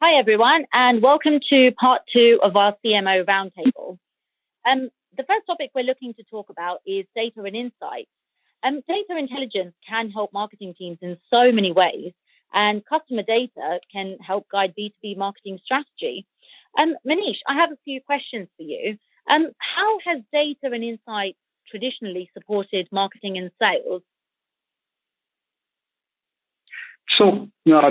Hi, everyone, and welcome to part 2 of our CMO roundtable. The first topic we're looking to talk about is data and insights. Data intelligence can help marketing teams in so many ways, and customer data can help guide B2B marketing strategy. Manish, I have a few questions for you. How has data and insights traditionally supported marketing and sales? So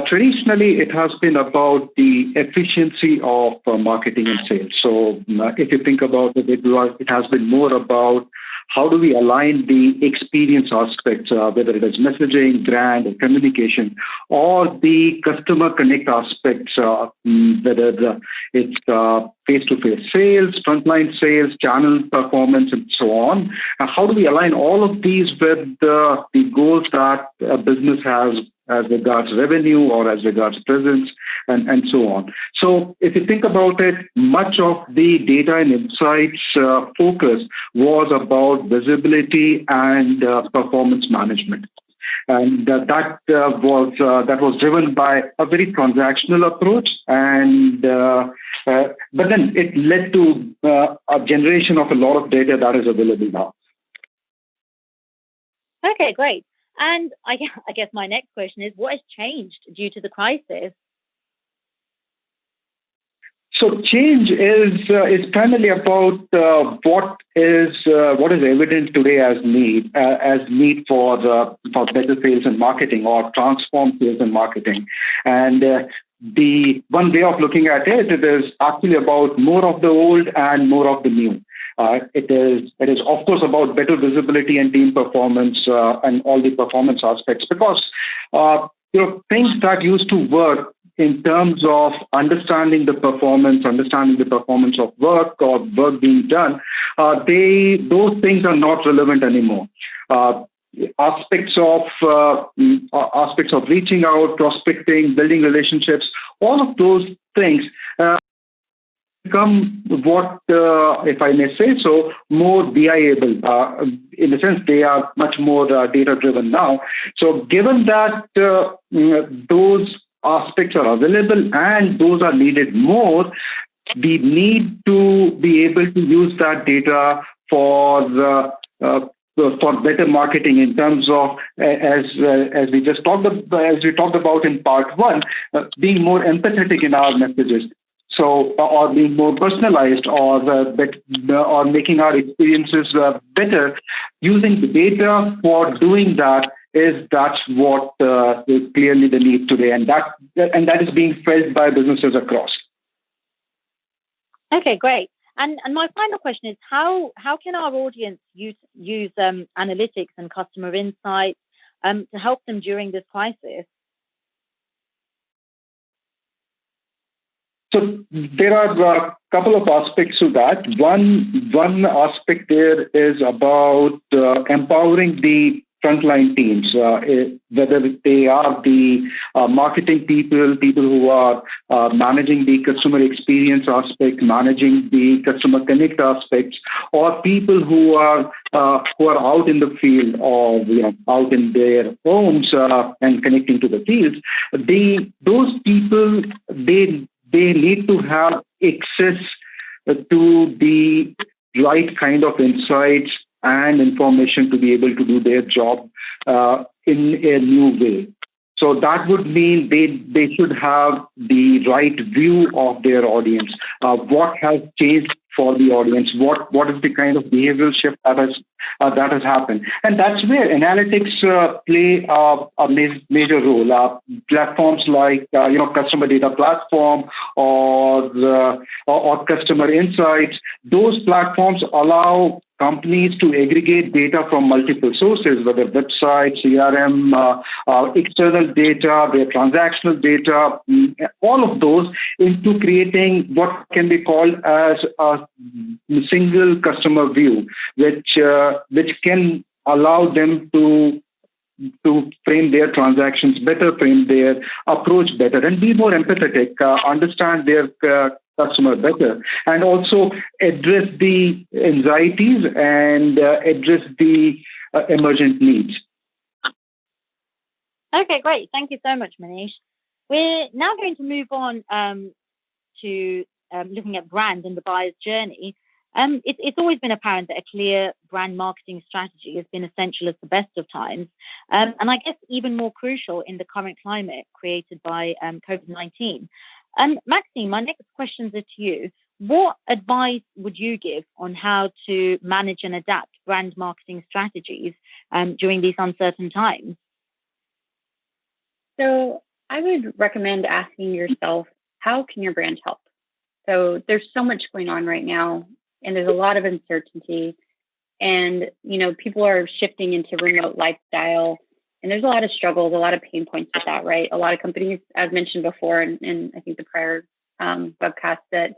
traditionally, it has been about the efficiency of marketing and sales. So if you think about it, it has been more about how do we align the experience aspects, whether it is messaging, brand, or communication, or the customer connect aspects, whether it's face-to-face sales, frontline sales, channel performance, and so on. How do we align all of these with the goals that a business has as regards revenue or as regards presence and so on. So if you think about it, much of the data and insights focus was about visibility and performance management. And that was driven by a very transactional approach, and but then it led to a generation of a lot of data that is available now. Okay, great. And I guess my next question is, what has changed due to the crisis? So change is primarily about what is evident today as need for better sales and marketing or transform sales and marketing. And the one way of looking at it is actually about more of the old and more of the new. It is of course about better visibility and team performance and all the performance aspects, because things that used to work in terms of understanding the performance of work or work being done, those things are not relevant anymore. Aspects of reaching out, prospecting, building relationships, all of those things become what, if I may say so, more BI-able. In a sense, they are much more data-driven now. So given that those aspects are available and those are needed more, we need to be able to use that data for better marketing in terms of, as we talked about in part 1, being more empathetic in our messages. So, or being more personalized, or making our experiences better. Using the data for doing that's what is clearly the need today, and that is being felt by businesses across. Okay, great. And my final question is, how can our audience use analytics and customer insights to help them during this crisis? So there are a couple of aspects to that. One aspect there is about empowering the frontline teams, whether they are the marketing people who are managing the customer experience aspect, managing the customer connect aspects, or people who are out in the field or out in their homes and connecting to the fields. Those people they need to have access to the right kind of insights and information to be able to do their job in a new way. So that would mean they should have the right view of their audience. What has changed for the audience? What is the kind of behavioral shift that has happened? And that's where analytics play a major role. Platforms like customer data platform or customer insights. Those platforms allow companies to aggregate data from multiple sources, whether websites, CRM, external data, their transactional data, all of those, into creating what can be called as a single customer view, which can allow them to frame their transactions better, frame their approach better, and be more empathetic, understand their customer better, and also address the anxieties and address the emergent needs. Okay, great. Thank you so much, Manish. We're now going to move on to looking at brand and the buyer's journey. It's always been apparent that a clear brand marketing strategy has been essential at the best of times, and I guess even more crucial in the current climate created by COVID-19. Maxine, my next questions are to you. What advice would you give on how to manage and adapt brand marketing strategies during these uncertain times? So I would recommend asking yourself, how can your brand help? So there's so much going on right now, and there's a lot of uncertainty, and people are shifting into remote lifestyle, and there's a lot of struggles, a lot of pain points with that, right? A lot of companies, as mentioned before, and I think the prior webcast, that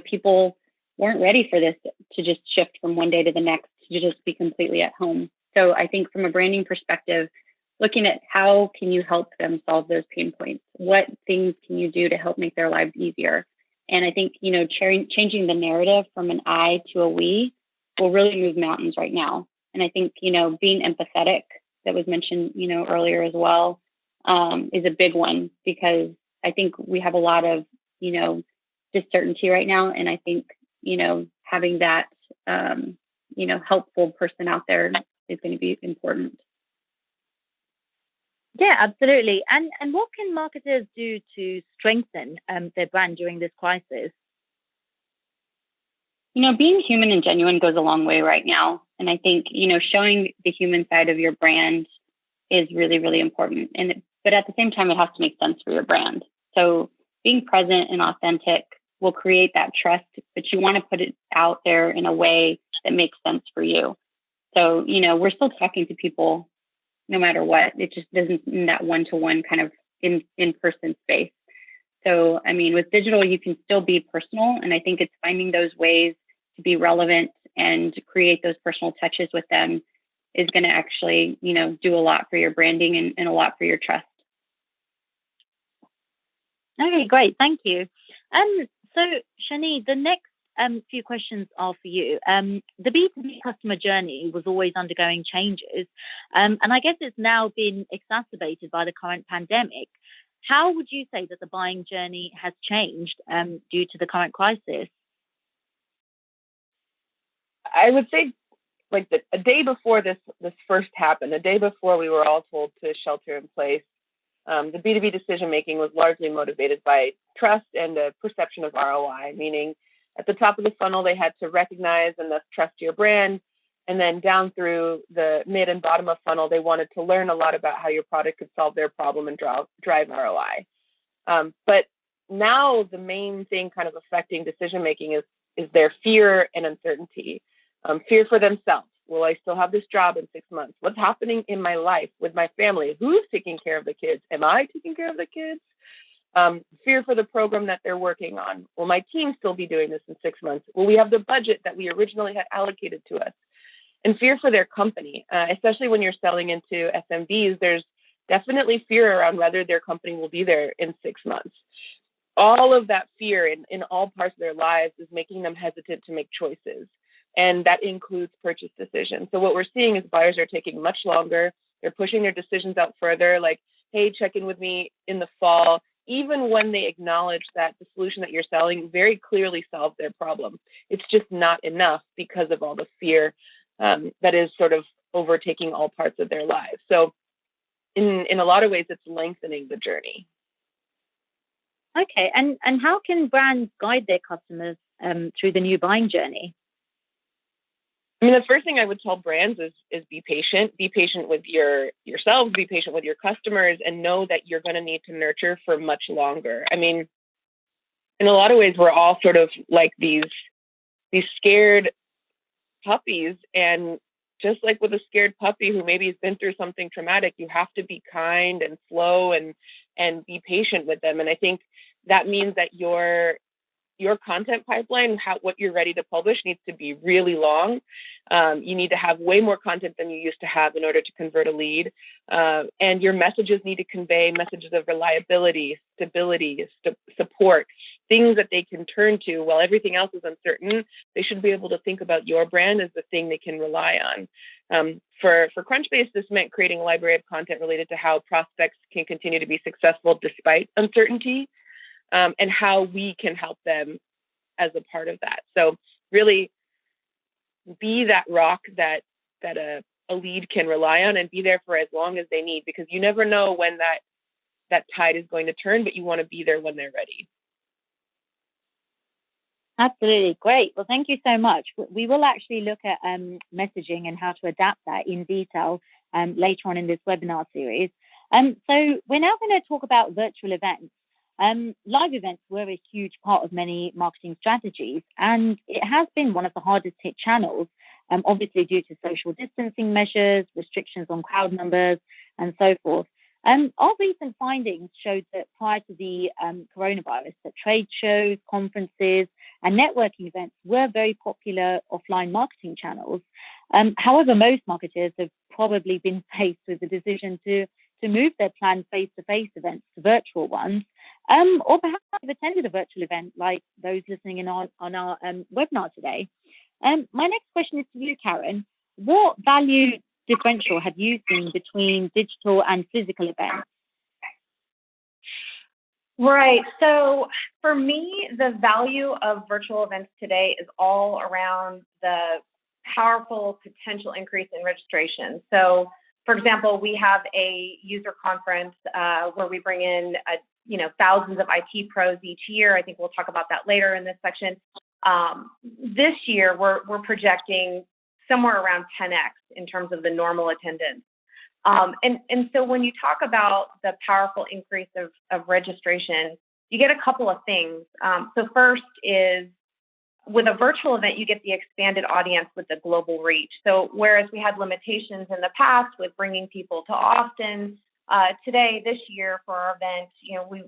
people weren't ready for this to just shift from one day to the next to just be completely at home. So I think from a branding perspective, looking at how can you help them solve those pain points? What things can you do to help make their lives easier? And I think, changing the narrative from an I to a we will really move mountains right now. And I think, being empathetic, that was mentioned, earlier as well, is a big one, because I think we have a lot of, uncertainty right now. And I think, having that, helpful person out there is going to be important. Yeah, absolutely. And what can marketers do to strengthen their brand during this crisis? Being human and genuine goes a long way right now. And I think, showing the human side of your brand is really, really important. But at the same time, it has to make sense for your brand. So being present and authentic will create that trust, but you want to put it out there in a way that makes sense for you. So, we're still talking to people no matter what. It just doesn't in that one-to-one kind of in-person space. So, with digital, you can still be personal. And I think it's finding those ways to be relevant and to create those personal touches with them is going to actually, do a lot for your branding and a lot for your trust. Okay, great. Thank you. So, Shani, the next few questions are for you. The B2B customer journey was always undergoing changes, and I guess it's now been exacerbated by the current pandemic. How would you say that the buying journey has changed due to the current crisis? I would say, a day before this first happened, a day before we were all told to shelter in place, the B2B decision making was largely motivated by trust and a perception of ROI, meaning at the top of the funnel, they had to recognize and thus trust your brand. And then down through the mid and bottom of funnel, they wanted to learn a lot about how your product could solve their problem and drive ROI. But now the main thing kind of affecting decision making is their fear and uncertainty. Fear for themselves. Will I still have this job in 6 months? What's happening in my life with my family? Who's taking care of the kids? Am I taking care of the kids? Fear for the program that they're working on. Will my team still be doing this in 6 months? Will we have the budget that we originally had allocated to us? And fear for their company, especially when you're selling into SMBs, there's definitely fear around whether their company will be there in 6 months. All of that fear in all parts of their lives is making them hesitant to make choices. And that includes purchase decisions. So what we're seeing is buyers are taking much longer. They're pushing their decisions out further, like, hey, check in with me in the fall, even when they acknowledge that the solution that you're selling very clearly solves their problem. It's just not enough because of all the fear that is sort of overtaking all parts of their lives. So in a lot of ways, it's lengthening the journey. Okay, and how can brands guide their customers through the new buying journey? The first thing I would tell brands is be patient. Be patient with yourselves, be patient with your customers, and know that you're going to need to nurture for much longer. In a lot of ways, we're all sort of like these scared puppies, and just like with a scared puppy who maybe has been through something traumatic, you have to be kind and slow and be patient with them. And I think that means that your content pipeline, what you're ready to publish, needs to be really long. You need to have way more content than you used to have in order to convert a lead. And your messages need to convey messages of reliability, stability, support. things that they can turn to while everything else is uncertain. They should be able to think about your brand as the thing they can rely on. For Crunchbase, this meant creating a library of content related to how prospects can continue to be successful despite uncertainty, and how we can help them as a part of that. So really be that rock that a lead can rely on, and be there for as long as they need, because you never know when that tide is going to turn, but you want to be there when they're ready. Absolutely. Great. Well, thank you so much. We will actually look at messaging and how to adapt that in detail later on in this webinar series. So we're now going to talk about virtual events. Live events were a huge part of many marketing strategies, and it has been one of the hardest hit channels, obviously due to social distancing measures, restrictions on crowd numbers, and so forth. Our recent findings showed that prior to the coronavirus, that trade shows, conferences, and networking events were very popular offline marketing channels. However, most marketers have probably been faced with the decision to move their planned face-to-face events to virtual ones, or perhaps have attended a virtual event like those listening in on our webinar today. My next question is to you, Karen. What value differential have you seen between digital and physical events? Right. So for me, the value of virtual events today is all around the powerful potential increase in registration. So, for example, we have a user conference where we bring in thousands of IT pros each year. I think we'll talk about that later in this section. This year, we're projecting somewhere around 10x in terms of the normal attendance. And so when you talk about the powerful increase of registration, you get a couple of things. So first is, with a virtual event, you get the expanded audience with the global reach. So whereas we had limitations in the past with bringing people to Austin, today, this year for our event,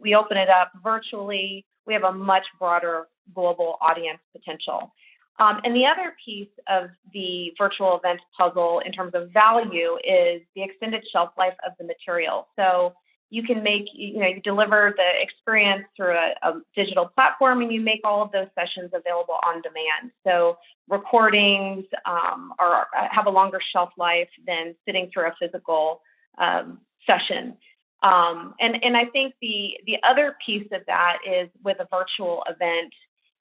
we open it up virtually. We have a much broader global audience potential. And the other piece of the virtual event puzzle in terms of value is the extended shelf life of the material. So you can you deliver the experience through a digital platform, and you make all of those sessions available on demand. So recordings have a longer shelf life than sitting through a physical session. And I think the other piece of that is, with a virtual event,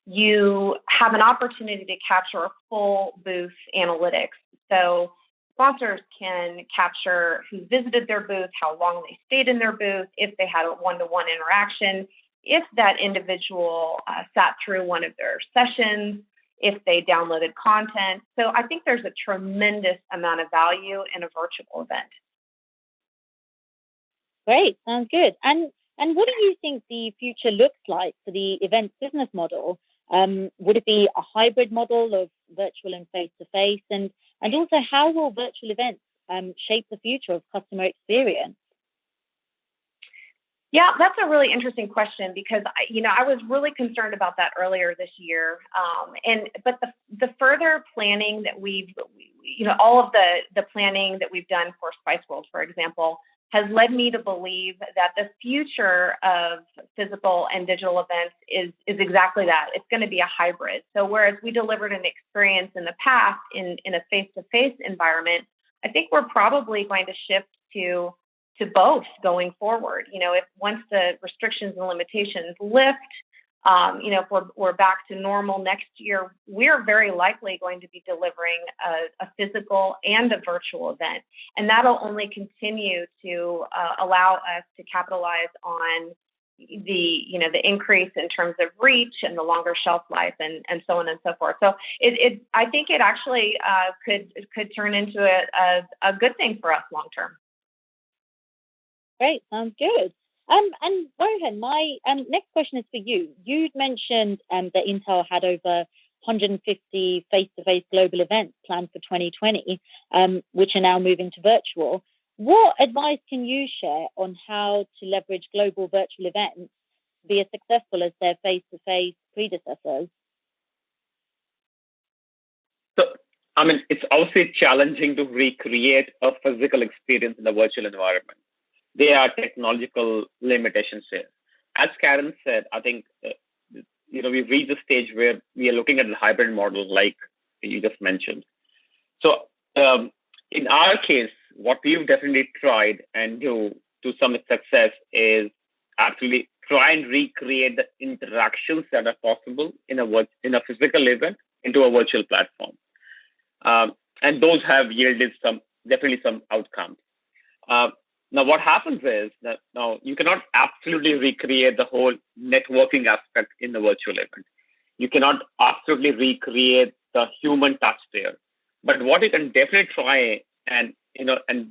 you have an opportunity to capture a full booth analytics. So sponsors can capture who visited their booth, how long they stayed in their booth, if they had a one-to-one interaction, if that individual sat through one of their sessions, if they downloaded content. So I think there's a tremendous amount of value in a virtual event. Great, sounds good. And what do you think the future looks like for the event business model? Would it be a hybrid model of virtual and face-to-face? And also, how will virtual events shape the future of customer experience? Yeah, that's a really interesting question, because I was really concerned about that earlier this year. But the further planning that all of the planning that we've done for Spice World, for example, has led me to believe that the future of physical and digital events is exactly that. It's going to be a hybrid. So whereas we delivered an experience in the past in a face-to-face environment, I think we're probably going to shift to both going forward. If once the restrictions and limitations lift, if we're back to normal next year, we're very likely going to be delivering a physical and a virtual event. And that'll only continue to allow us to capitalize on the increase in terms of reach and the longer shelf life and so on and so forth. So I think it actually could turn into a good thing for us long term. Great, sounds good. And Rohan, my next question is for you. You'd mentioned that Intel had over 150 face-to-face global events planned for 2020, which are now moving to virtual. What advice can you share on how to leverage global virtual events to be as successful as their face-to-face predecessors? So, it's obviously challenging to recreate a physical experience in the virtual environment. There are technological limitations here. As Karen said, I think we've reached a stage where we are looking at the hybrid model, like you just mentioned. So in our case, what we've definitely tried and do to some success is actually try and recreate the interactions that are possible in a physical event into a virtual platform. And those have yielded definitely some outcomes. Now, what happens is that now you cannot absolutely recreate the whole networking aspect in the virtual event. You cannot absolutely recreate the human touch there. But what you can definitely try and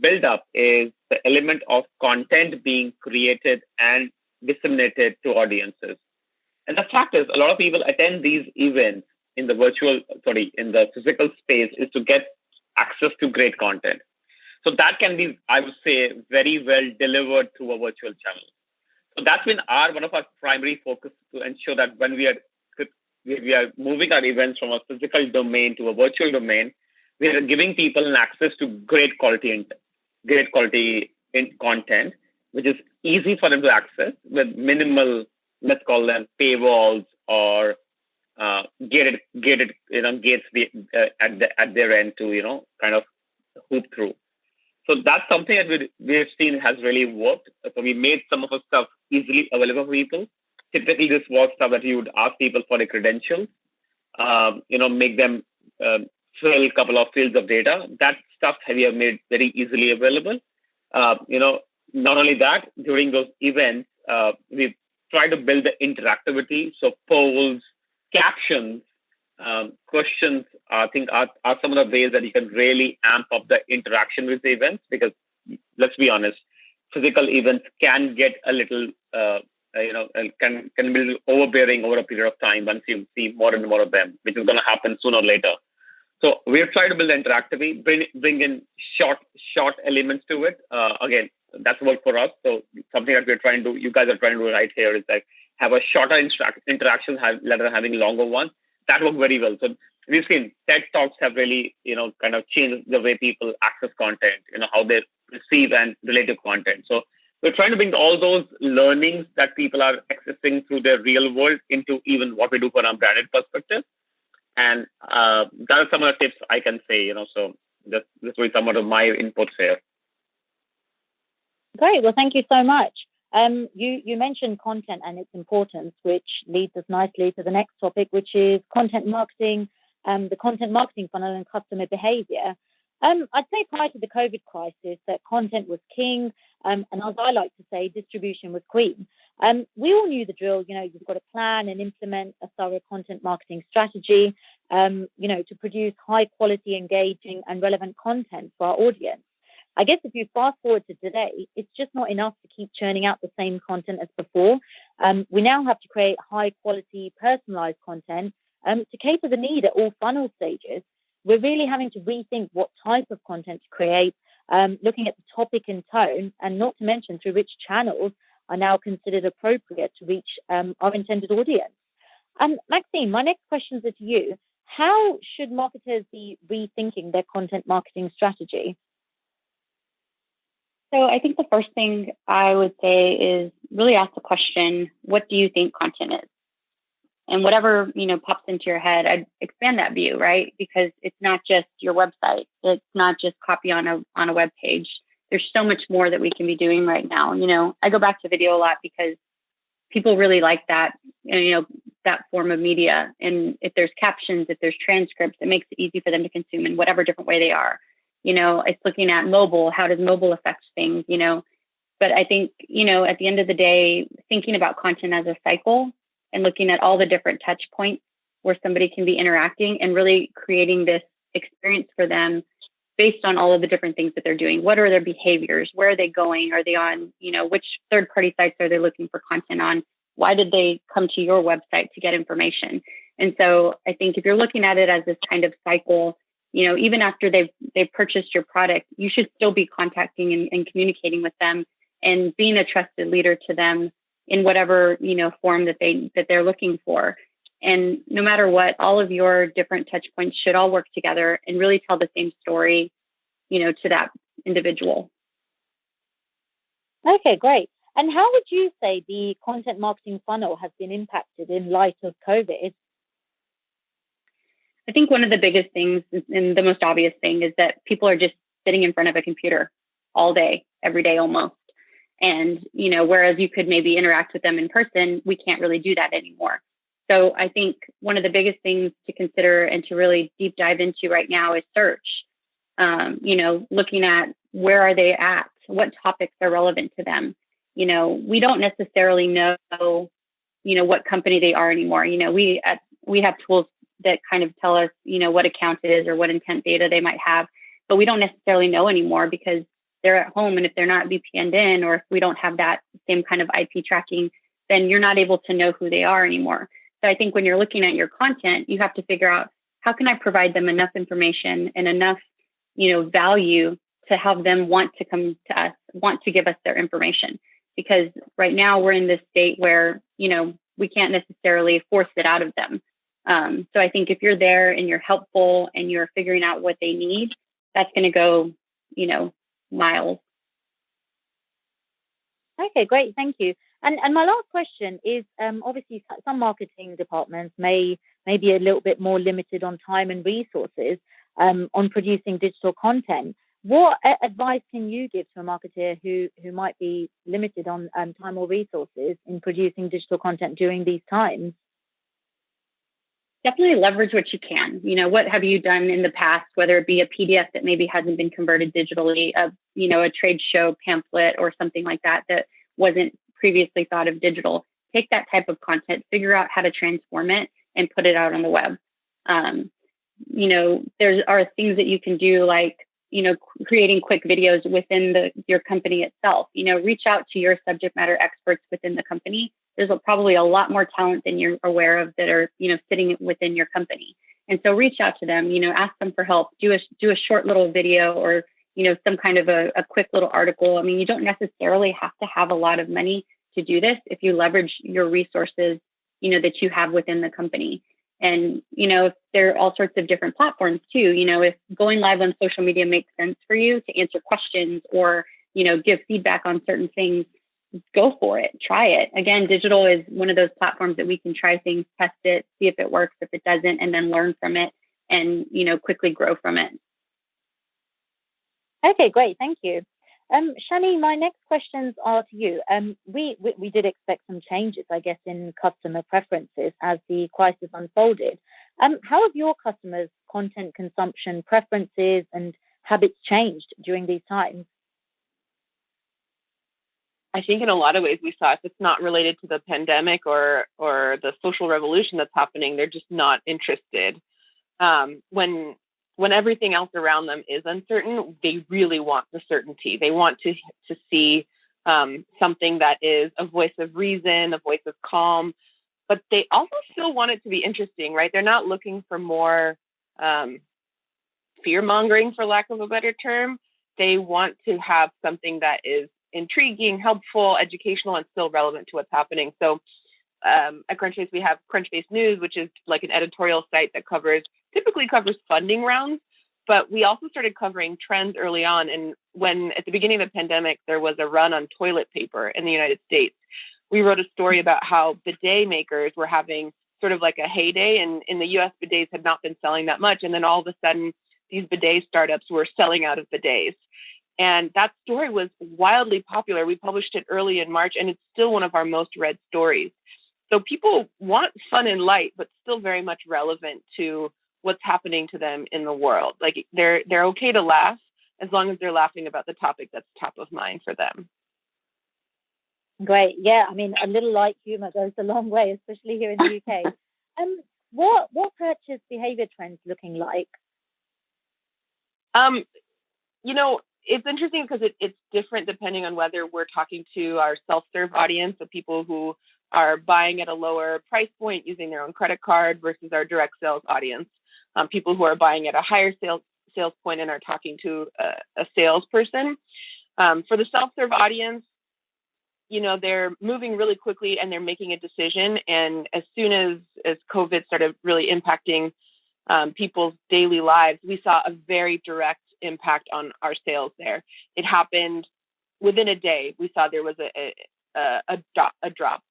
build up is the element of content being created and disseminated to audiences. And the fact is, a lot of people attend these events in the physical space is to get access to great content. So that can be, I would say, very well delivered through a virtual channel. So that's been one of our primary focus to ensure that when we are moving our events from a physical domain to a virtual domain, we are giving people an access to great quality content, which is easy for them to access with minimal, let's call them paywalls or gated gates at their end to kind of hoop through. So that's something that we've seen has really worked. So we made some of our stuff easily available for people. Typically, this was stuff that you would ask people for their credentials, make them fill a couple of fields of data. That stuff we have made very easily available. Not only that, during those events, we've tried to build the interactivity. So polls, captions, questions, I think are some of the ways that you can really amp up the interaction with the events, because let's be honest, physical events can get a little, can be a little overbearing over a period of time once you see more and more of them, which is going to happen sooner or later. So we're trying to build interactivity, bring in short elements to it. Again, that's work for us. So something that you guys are trying to do right here is like have a shorter interactions rather than having longer ones. That worked very well. So we've seen TED Talks have really, kind of changed the way people access content, how they receive and relate to content. So we're trying to bring all those learnings that people are accessing through their real world into even what we do from a branded perspective. And that are some of the tips I can say, so this was some of my inputs here. Great. Well, thank you so much. You mentioned content and its importance, which leads us nicely to the next topic, which is content marketing, the content marketing funnel and customer behavior. I'd say prior to the COVID crisis that content was king, and as I like to say, distribution was queen. We all knew the drill. You've got to plan and implement a thorough content marketing strategy, to produce high quality, engaging and relevant content for our audience. I guess if you fast forward to today, it's just not enough to keep churning out the same content as before. We now have to create high quality, personalized content to cater the need at all funnel stages. We're really having to rethink what type of content to create, looking at the topic and tone, and not to mention through which channels are now considered appropriate to reach our intended audience. Maxine, my next questions are to you. How should marketers be rethinking their content marketing strategy? So I think the first thing I would say is really ask the question, what do you think content is? And whatever, pops into your head, I'd expand that view, right? Because it's not just your website. It's not just copy on a web page. There's so much more that we can be doing right now. I go back to video a lot because people really like that, that form of media. And if there's captions, if there's transcripts, it makes it easy for them to consume in whatever different way they are. It's looking at mobile. How does mobile affect things, But I think, at the end of the day, thinking about content as a cycle and looking at all the different touch points where somebody can be interacting and really creating this experience for them based on all of the different things that they're doing. What are their behaviors? Where are they going? Are they on, which third-party sites are they looking for content on? Why did they come to your website to get information? And so I think if you're looking at it as this kind of cycle, even after they've purchased your product, you should still be contacting and communicating with them and being a trusted leader to them in whatever, form that they're looking for. And no matter what, all of your different touch points should all work together and really tell the same story, to that individual. Okay, great. And how would you say the content marketing funnel has been impacted in light of COVID? I think one of the biggest things and the most obvious thing is that people are just sitting in front of a computer all day, every day almost. And, whereas you could maybe interact with them in person, we can't really do that anymore. So I think one of the biggest things to consider and to really deep dive into right now is search. Looking at where are they at, what topics are relevant to them. We don't necessarily know, what company they are anymore. We have tools that kind of tell us, what account it is or what intent data they might have, but we don't necessarily know anymore because they're at home. And if they're not VPN'd in, or if we don't have that same kind of IP tracking, then you're not able to know who they are anymore. So I think when you're looking at your content, you have to figure out, how can I provide them enough information and enough, value to have them want to come to us, want to give us their information? Because right now we're in this state where, we can't necessarily force it out of them. So I think if you're there and you're helpful and you're figuring out what they need, that's going to go, miles. Okay, great. Thank you. And my last question is, obviously some marketing departments may be a little bit more limited on time and resources on producing digital content. What advice can you give to a marketer who might be limited on time or resources in producing digital content during these times? Definitely leverage what you can. What have you done in the past, whether it be a PDF that maybe hasn't been converted digitally, a trade show pamphlet or something like that wasn't previously thought of digital. Take that type of content, figure out how to transform it and put it out on the web. There are things that you can do like, creating quick videos within your company itself. Reach out to your subject matter experts within the company. There's probably a lot more talent than you're aware of that are, sitting within your company. And so reach out to them, ask them for help, do a short little video or, some kind of a quick little article. I mean, you don't necessarily have to have a lot of money to do this if you leverage your resources, that you have within the company. And, there are all sorts of different platforms too. If going live on social media makes sense for you to answer questions or, give feedback on certain things, go for it, try it. Again, digital is one of those platforms that we can try things, test it, see if it works, if it doesn't, and then learn from it and, quickly grow from it. Okay, great. Thank you. Shani, my next questions are to you. We did expect some changes, I guess, in customer preferences as the crisis unfolded. How have your customers' content consumption preferences and habits changed during these times? I think in a lot of ways we saw if it's not related to the pandemic or the social revolution that's happening, they're just not interested. When everything else around them is uncertain, they really want the certainty. They want to see something that is a voice of reason, a voice of calm, but they also still want it to be interesting, right? They're not looking for more fear-mongering, for lack of a better term. They want to have something that is intriguing, helpful, educational, and still relevant to what's happening. So at Crunchbase, we have Crunchbase News, which is like an editorial site that typically covers funding rounds, but we also started covering trends early on. And when at the beginning of the pandemic, there was a run on toilet paper in the United States, we wrote a story about how bidet makers were having sort of like a heyday, and in the US, bidets had not been selling that much. And then all of a sudden, these bidet startups were selling out of bidets. And that story was wildly popular. We published it early in March, and it's still one of our most read stories. So people want fun and light, but still very much relevant to what's happening to them in the world. Like they're okay to laugh as long as they're laughing about the topic that's top of mind for them. Great. Yeah, I mean, a little light humor goes a long way, especially here in the UK. What purchase behavior trends looking like? It's interesting because it's different depending on whether we're talking to our self-serve audience, so people who are buying at a lower price point using their own credit card versus our direct sales audience, people who are buying at a higher sales point and are talking to a salesperson. For the self-serve audience, they're moving really quickly and they're making a decision. And as soon as COVID started really impacting people's daily lives, we saw a very direct impact on our sales there. It happened within a day. We saw there was a drop.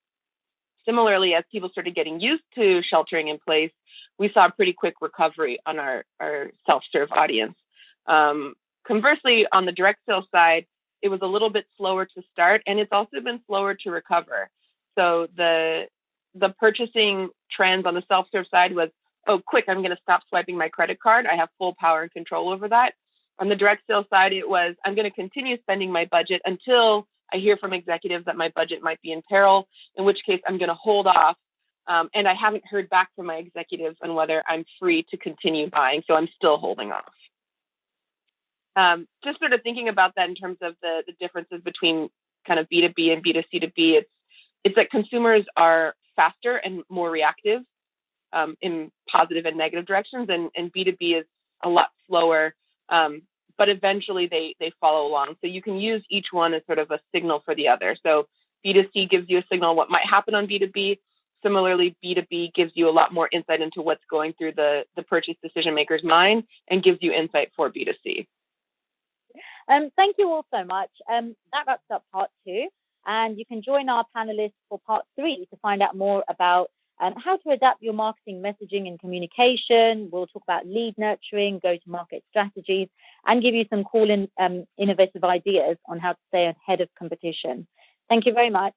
Similarly, as people started getting used to sheltering in place, we saw a pretty quick recovery on our self-serve audience. Conversely, on the direct sales side, it was a little bit slower to start, and it's also been slower to recover. So the purchasing trends on the self-serve side was, oh, quick, I'm going to stop swiping my credit card. I have full power and control over that. On the direct sales side, it was, I'm going to continue spending my budget until I hear from executives that my budget might be in peril, in which case I'm going to hold off. And I haven't heard back from my executives on whether I'm free to continue buying, so I'm still holding off. Just sort of thinking about that in terms of the differences between kind of B2B and B2C2B, it's that consumers are faster and more reactive in positive and negative directions, and B2B is a lot slower, but eventually they follow along. So you can use each one as sort of a signal for the other. So B2C gives you a signal on what might happen on B2B. Similarly, B2B gives you a lot more insight into what's going through the purchase decision maker's mind and gives you insight for B2C. Thank you all so much. That wraps up part 2. And you can join our panelists for part 3 to find out more about how to adapt your marketing messaging and communication. We'll talk about lead nurturing, go-to-market strategies, and give you some cool and innovative ideas on how to stay ahead of competition. Thank you very much.